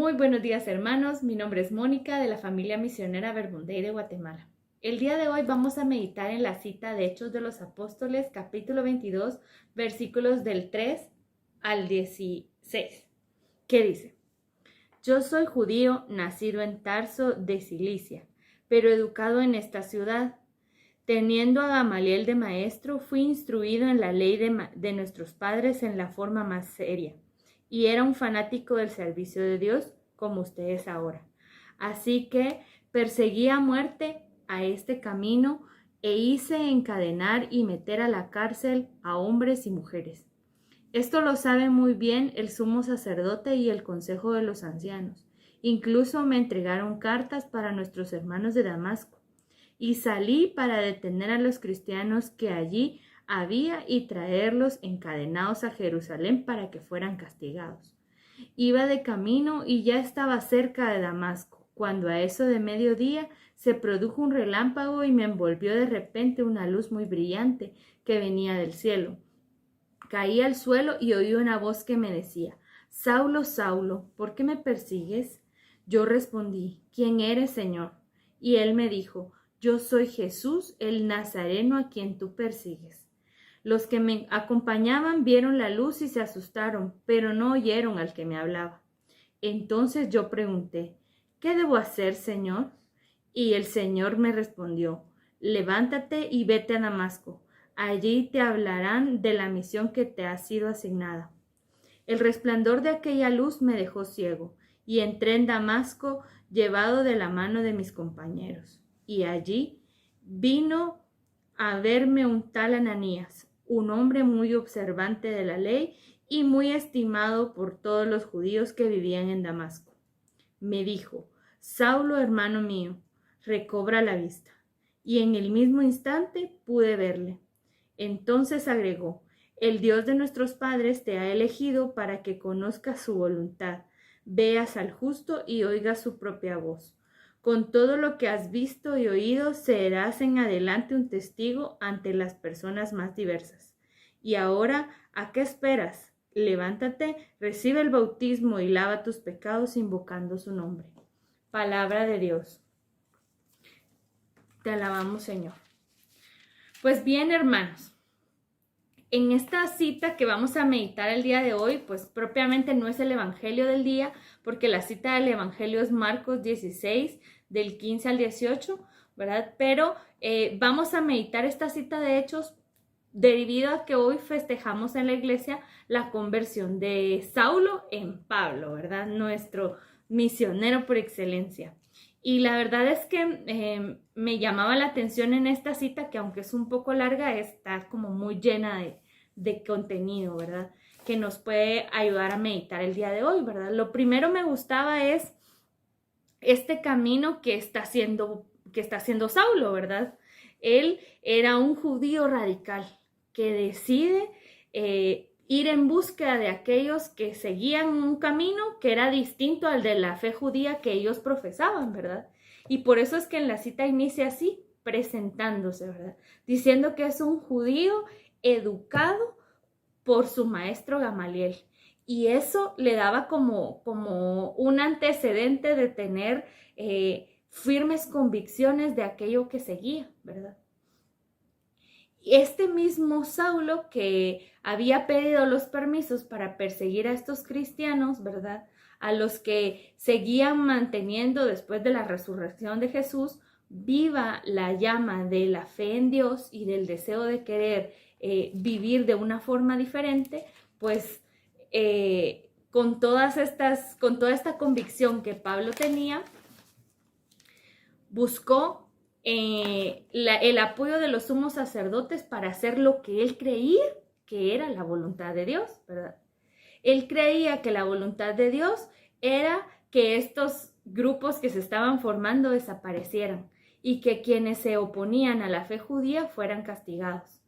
Muy buenos días, hermanos. Mi nombre es Mónica, de la familia misionera Verbundey de Guatemala. El día de hoy vamos a meditar en la cita de Hechos de los Apóstoles, capítulo 22, versículos del 3 al 16, que dice: Yo soy judío, nacido en Tarso de Cilicia, pero educado en esta ciudad. Teniendo a Gamaliel de maestro, fui instruido en la ley de nuestros padres en la forma más seria, y era un fanático del servicio de Dios, como ustedes ahora. Así que perseguí a muerte a este camino e hice encadenar y meter a la cárcel a hombres y mujeres. Esto lo sabe muy bien el sumo sacerdote y el consejo de los ancianos. Incluso me entregaron cartas para nuestros hermanos de Damasco. Y salí para detener a los cristianos que allí había y traerlos encadenados a Jerusalén para que fueran castigados. Iba de camino y ya estaba cerca de Damasco, cuando a eso de mediodía se produjo un relámpago y me envolvió de repente una luz muy brillante que venía del cielo. Caí al suelo y oí una voz que me decía: Saulo, Saulo, ¿por qué me persigues? Yo respondí: ¿Quién eres, Señor? Y él me dijo: Yo soy Jesús, el Nazareno a quien tú persigues. Los que me acompañaban vieron la luz y se asustaron, pero no oyeron al que me hablaba. Entonces yo pregunté: ¿Qué debo hacer, Señor? Y el Señor me respondió: Levántate y vete a Damasco. Allí te hablarán de la misión que te ha sido asignada. El resplandor de aquella luz me dejó ciego, y entré en Damasco llevado de la mano de mis compañeros. Y allí vino a verme un tal Ananías, un hombre muy observante de la ley y muy estimado por todos los judíos que vivían en Damasco. Me dijo: Saulo, hermano mío, recobra la vista. Y en el mismo instante pude verle. Entonces agregó: El Dios de nuestros padres te ha elegido para que conozcas su voluntad, veas al justo y oigas su propia voz. Con todo lo que has visto y oído, serás en adelante un testigo ante las personas más diversas. Y ahora, ¿a qué esperas? Levántate, recibe el bautismo y lava tus pecados invocando su nombre. Palabra de Dios. Te alabamos, Señor. Pues bien, hermanos, en esta cita que vamos a meditar el día de hoy, pues propiamente no es el Evangelio del día, porque la cita del Evangelio es Marcos 16, del 15 al 18, ¿verdad? Pero vamos a meditar esta cita de Hechos debido a que hoy festejamos en la iglesia la conversión de Saulo en Pablo, ¿verdad? Nuestro misionero por excelencia. Y la verdad es que me llamaba la atención en esta cita, que aunque es un poco larga, está como muy llena de contenido, ¿verdad? Que nos puede ayudar a meditar el día de hoy, ¿verdad? Lo primero me gustaba es este camino que está haciendo Saulo, ¿verdad? Él era un judío radical que decide ir en búsqueda de aquellos que seguían un camino que era distinto al de la fe judía que ellos profesaban, ¿verdad? Y por eso es que en la cita inicia así, presentándose, ¿verdad? Diciendo que es un judío educado por su maestro Gamaliel. Y eso le daba como un antecedente de tener firmes convicciones de aquello que seguía, ¿verdad? Este mismo Saulo que había pedido los permisos para perseguir a estos cristianos, ¿verdad? A los que seguían manteniendo después de la resurrección de Jesús viva la llama de la fe en Dios y del deseo de querer vivir de una forma diferente, pues con toda esta convicción que Pablo tenía, buscó el apoyo de los sumos sacerdotes para hacer lo que él creía que era la voluntad de Dios, ¿verdad? Él creía que la voluntad de Dios era que estos grupos que se estaban formando desaparecieran y que quienes se oponían a la fe judía fueran castigados.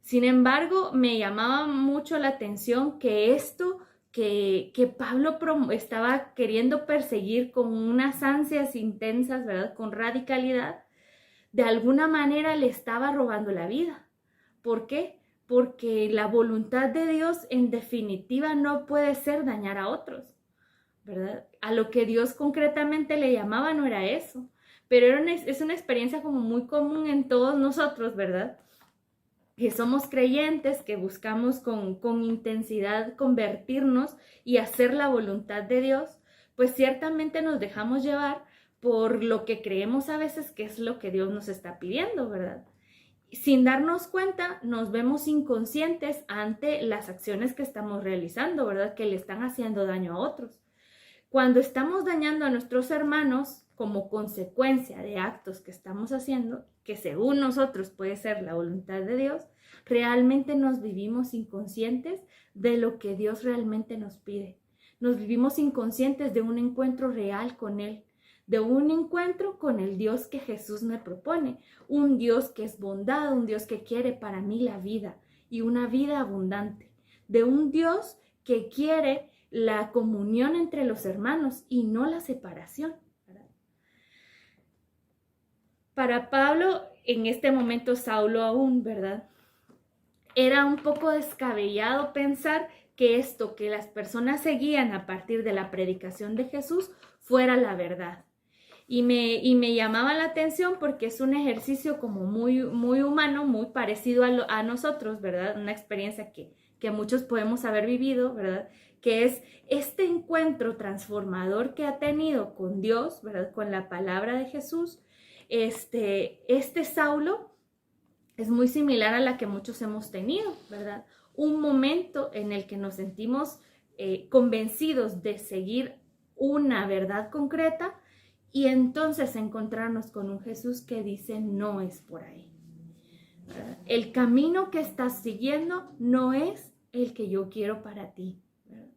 Sin embargo, me llamaba mucho la atención que esto que Pablo estaba queriendo perseguir con unas ansias intensas, ¿verdad? Con radicalidad, de alguna manera le estaba robando la vida. ¿Por qué? Porque la voluntad de Dios en definitiva no puede ser dañar a otros. ¿verdad? A lo que Dios concretamente le llamaba no era eso, pero es una experiencia como muy común en todos nosotros, ¿verdad? Que somos creyentes, que buscamos con intensidad convertirnos y hacer la voluntad de Dios, pues ciertamente nos dejamos llevar por lo que creemos a veces que es lo que Dios nos está pidiendo, ¿verdad? Sin darnos cuenta, nos vemos inconscientes ante las acciones que estamos realizando, ¿verdad? Que le están haciendo daño a otros. Cuando estamos dañando a nuestros hermanos como consecuencia de actos que estamos haciendo, que según nosotros puede ser la voluntad de Dios, realmente nos vivimos inconscientes de lo que Dios realmente nos pide. Nos vivimos inconscientes de un encuentro real con Él, de un encuentro con el Dios que Jesús me propone, un Dios que es bondad, un Dios que quiere para mí la vida y una vida abundante, de un Dios que quiere la comunión entre los hermanos y no la separación, ¿verdad? Para Pablo, en este momento Saulo aún, ¿verdad? Era un poco descabellado pensar que esto que las personas seguían a partir de la predicación de Jesús fuera la verdad. Y me llamaba la atención porque es un ejercicio como muy, muy humano, muy parecido a nosotros, ¿verdad? Una experiencia que muchos podemos haber vivido, ¿verdad? Que es este encuentro transformador que ha tenido con Dios, ¿verdad? Con la palabra de Jesús. Este Saulo es muy similar a la que muchos hemos tenido, ¿verdad? Un momento en el que nos sentimos convencidos de seguir una verdad concreta y entonces encontrarnos con un Jesús que dice no es por ahí, ¿verdad? El camino que estás siguiendo no es el que yo quiero para ti, ¿verdad?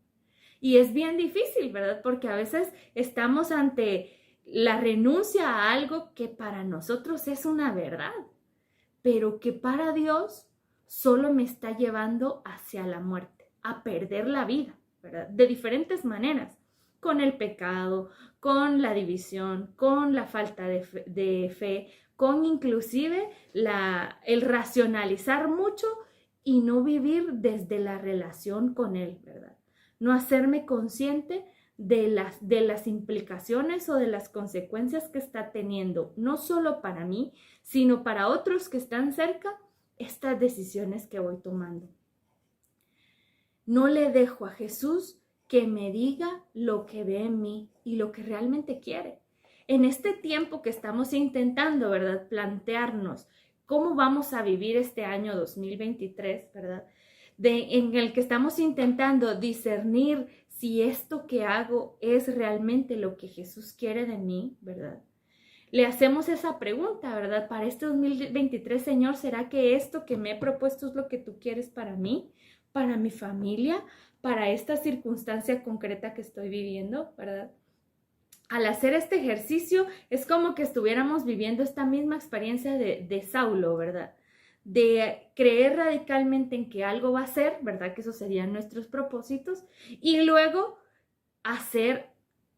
Y es bien difícil, ¿verdad? Porque a veces estamos ante la renuncia a algo que para nosotros es una verdad, pero que para Dios solo me está llevando hacia la muerte, a perder la vida, ¿verdad? De diferentes maneras, con el pecado, con la división, con la falta de fe, con inclusive el racionalizar mucho y no vivir desde la relación con Él, ¿verdad? No hacerme consciente de las implicaciones o de las consecuencias que está teniendo, no solo para mí, sino para otros que están cerca, estas decisiones que voy tomando. No le dejo a Jesús que me diga lo que ve en mí y lo que realmente quiere. En este tiempo que estamos intentando, ¿verdad?, plantearnos cómo vamos a vivir este año 2023, ¿verdad?, en el que estamos intentando discernir si esto que hago es realmente lo que Jesús quiere de mí, ¿verdad? Le hacemos esa pregunta, ¿verdad? Para este 2023, Señor, ¿será que esto que me he propuesto es lo que tú quieres para mí, para mi familia, para esta circunstancia concreta que estoy viviendo, ¿verdad? Al hacer este ejercicio es como que estuviéramos viviendo esta misma experiencia de Saulo, ¿verdad? De creer radicalmente en que algo va a ser, ¿verdad? Que esos serían nuestros propósitos, y luego hacer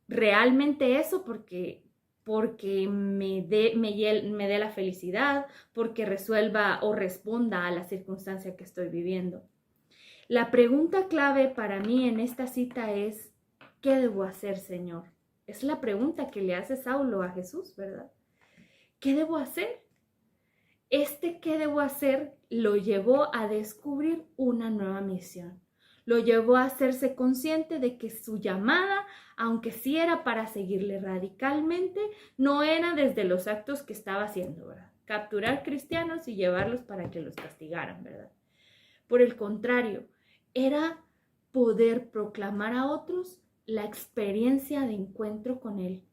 realmente eso porque me dé la felicidad, porque resuelva o responda a la circunstancia que estoy viviendo. La pregunta clave para mí en esta cita es, ¿qué debo hacer, Señor? Es la pregunta que le hace Saulo a Jesús, ¿verdad? ¿Qué debo hacer? ¿Qué debo hacer? Lo llevó a descubrir una nueva misión. Lo llevó a hacerse consciente de que su llamada, aunque sí era para seguirle radicalmente, no era desde los actos que estaba haciendo, ¿verdad? Capturar cristianos y llevarlos para que los castigaran, ¿verdad? Por el contrario, era poder proclamar a otros la experiencia de encuentro con Él,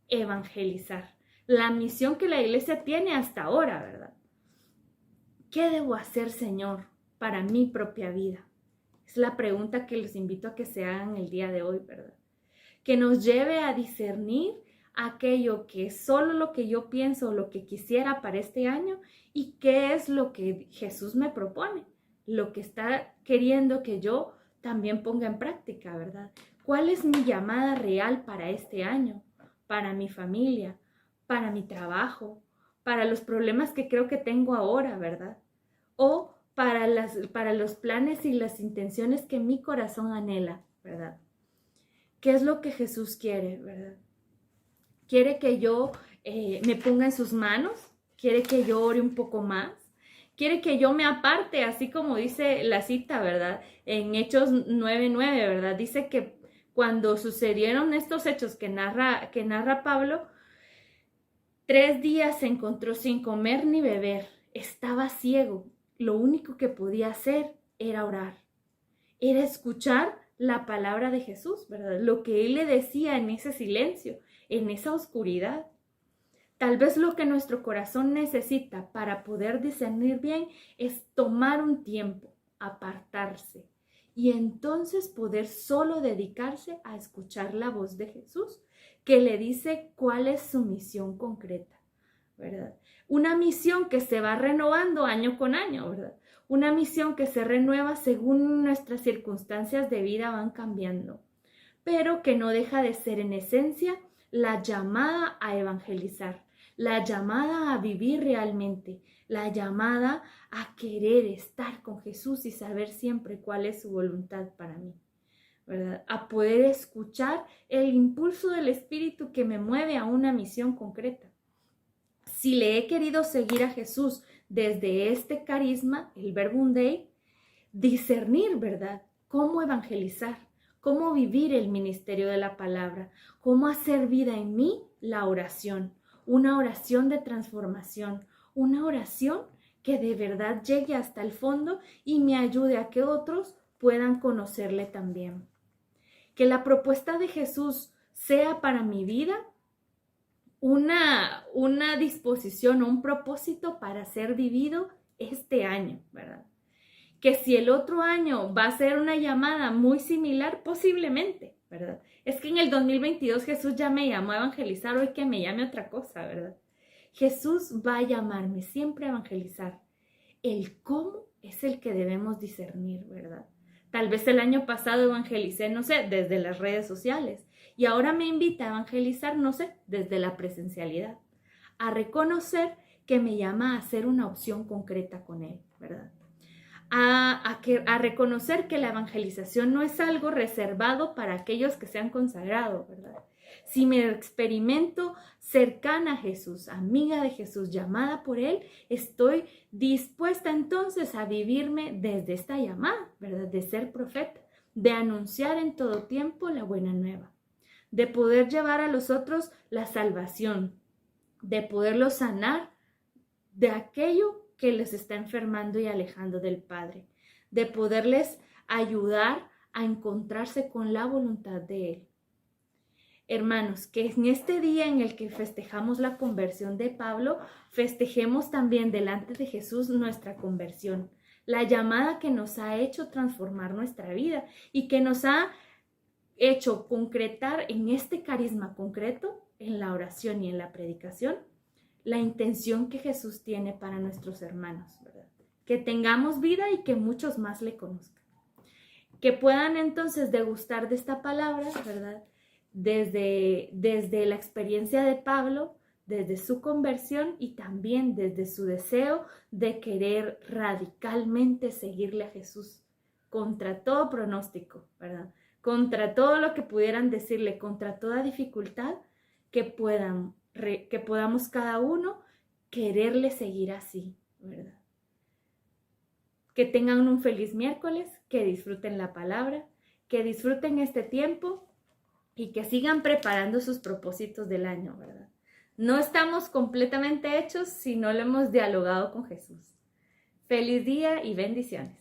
evangelizar, la misión que la iglesia tiene hasta ahora, ¿verdad? ¿Qué debo hacer, Señor, para mi propia vida? Es la pregunta que los invito a que se hagan el día de hoy, ¿verdad? Que nos lleve a discernir aquello que es solo lo que yo pienso o lo que quisiera para este año y qué es lo que Jesús me propone, lo que está queriendo que yo también ponga en práctica, ¿verdad? ¿Cuál es mi llamada real para este año, para mi familia, para mi trabajo, para los problemas que creo que tengo ahora, ¿verdad? O para los planes y las intenciones que mi corazón anhela, ¿verdad? ¿Qué es lo que Jesús quiere, verdad? Quiere que yo me ponga en sus manos, quiere que yo ore un poco más, quiere que yo me aparte, así como dice la cita, ¿verdad? En Hechos 9:9, ¿verdad? Dice que cuando sucedieron estos hechos que narra Pablo, 3 días se encontró sin comer ni beber, estaba ciego, lo único que podía hacer era orar, era escuchar la palabra de Jesús, ¿verdad? Lo que él le decía en ese silencio, en esa oscuridad. Tal vez lo que nuestro corazón necesita para poder discernir bien es tomar un tiempo, apartarse y entonces poder solo dedicarse a escuchar la voz de Jesús que le dice cuál es su misión concreta, ¿verdad? Una misión que se va renovando año con año, ¿verdad? Una misión que se renueva según nuestras circunstancias de vida van cambiando, pero que no deja de ser en esencia la llamada a evangelizar, la llamada a vivir realmente, la llamada a querer estar con Jesús y saber siempre cuál es su voluntad para mí, ¿verdad? A poder escuchar el impulso del Espíritu que me mueve a una misión concreta. Si le he querido seguir a Jesús desde este carisma, el Verbum Dei, discernir, ¿verdad? Cómo evangelizar, cómo vivir el ministerio de la palabra, cómo hacer vida en mí la oración, una oración de transformación, una oración que de verdad llegue hasta el fondo y me ayude a que otros puedan conocerle también. Que la propuesta de Jesús sea para mi vida una disposición o un propósito para ser vivido este año, ¿verdad? Que si el otro año va a ser una llamada muy similar, posiblemente, ¿verdad? Es que en el 2022 Jesús ya me llamó a evangelizar, hoy que me llame otra cosa, ¿verdad? Jesús va a llamarme siempre a evangelizar. El cómo es el que debemos discernir, ¿verdad? Tal vez el año pasado evangelicé, no sé, desde las redes sociales y ahora me invita a evangelizar, no sé, desde la presencialidad, a reconocer que me llama a hacer una opción concreta con Él, ¿verdad? A reconocer que la evangelización no es algo reservado para aquellos que se han consagrado, ¿verdad? Si me experimento cercana a Jesús, amiga de Jesús, llamada por Él, estoy dispuesta entonces a vivirme desde esta llamada, ¿verdad? De ser profeta, de anunciar en todo tiempo la buena nueva, de poder llevar a los otros la salvación, de poderlos sanar de aquello que les está enfermando y alejando del Padre, de poderles ayudar a encontrarse con la voluntad de Él. Hermanos, que en este día en el que festejamos la conversión de Pablo, festejemos también delante de Jesús nuestra conversión, la llamada que nos ha hecho transformar nuestra vida y que nos ha hecho concretar en este carisma concreto, en la oración y en la predicación, la intención que Jesús tiene para nuestros hermanos, ¿verdad? Que tengamos vida y que muchos más le conozcan. Que puedan entonces degustar de esta palabra, ¿verdad? Desde la experiencia de Pablo, desde su conversión y también desde su deseo de querer radicalmente seguirle a Jesús contra todo pronóstico, ¿verdad? Contra todo lo que pudieran decirle, contra toda dificultad, que podamos cada uno quererle seguir así, ¿verdad? Que tengan un feliz miércoles, que disfruten la palabra, que disfruten este tiempo y que sigan preparando sus propósitos del año, ¿verdad? No estamos completamente hechos si no lo hemos dialogado con Jesús. Feliz día y bendiciones.